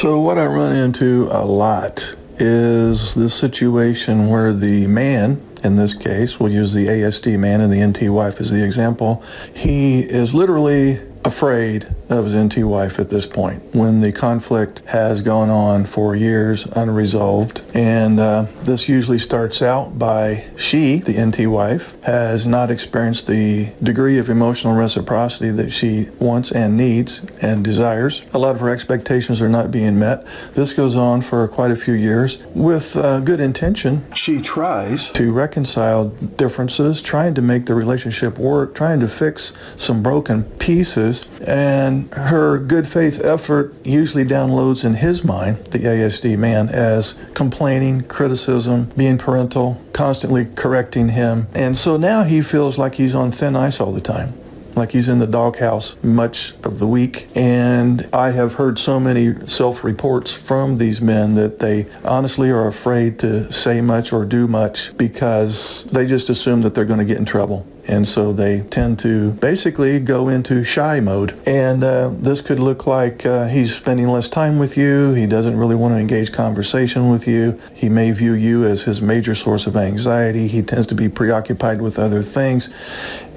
So what I run into a lot is this situation where the man, in this case, we'll use the ASD man and the NT wife as the example, he is literally afraid of his NT wife at this point when the conflict has gone on for years unresolved. And this usually starts out by she, the NT wife, has not experienced the degree of emotional reciprocity that she wants and needs and desires. A lot of her expectations are not being met. This goes on for quite a few years. With good intention, she tries to reconcile differences, trying to make the relationship work, trying to fix some broken pieces. And her good faith effort usually downloads in his mind, the ASD man, as complaining, criticism, being parental, constantly correcting him. And so now he feels like he's on thin ice all the time, like he's in the doghouse much of the week. And I have heard so many self-reports from these men that they honestly are afraid to say much or do much because they just assume that they're going to get in trouble. And so they tend to basically go into shy mode. And this could look like he's spending less time with you. He doesn't really want to engage conversation with you. He may view you as his major source of anxiety. He tends to be preoccupied with other things.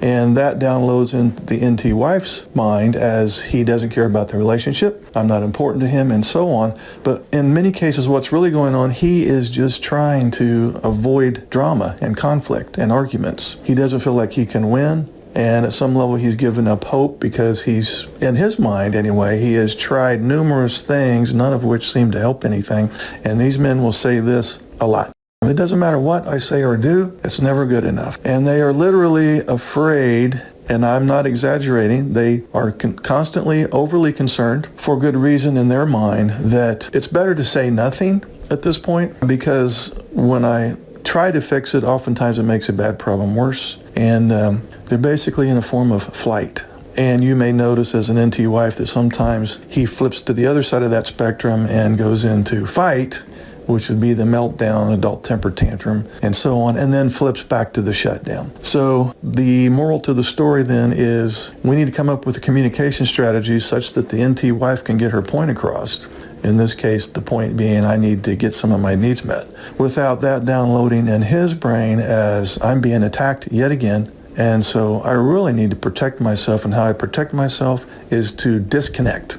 And that downloads in the NT wife's mind as he doesn't care about the relationship. I'm not important to him, and so on. But in many cases, what's really going on, he is just trying to avoid drama and conflict and arguments. He doesn't feel like he can win. And at some level, he's given up hope because he's, in his mind anyway, he has tried numerous things, none of which seem to help anything. And these men will say this a lot. It doesn't matter what I say or do, it's never good enough. And they are literally afraid, and I'm not exaggerating, they are constantly overly concerned, for good reason in their mind, that it's better to say nothing at this point, because when I try to fix it, oftentimes it makes a bad problem worse. And they're basically in a form of flight. And you may notice as an NT wife that sometimes he flips to the other side of that spectrum and goes into fight, which would be the meltdown, adult temper tantrum, and so on, and then flips back to the shutdown. So the moral to the story then is we need to come up with a communication strategy such that the NT wife can get her point across. In this case, the point being I need to get some of my needs met, without that downloading in his brain as I'm being attacked yet again. And so I really need to protect myself, and how I protect myself is to disconnect.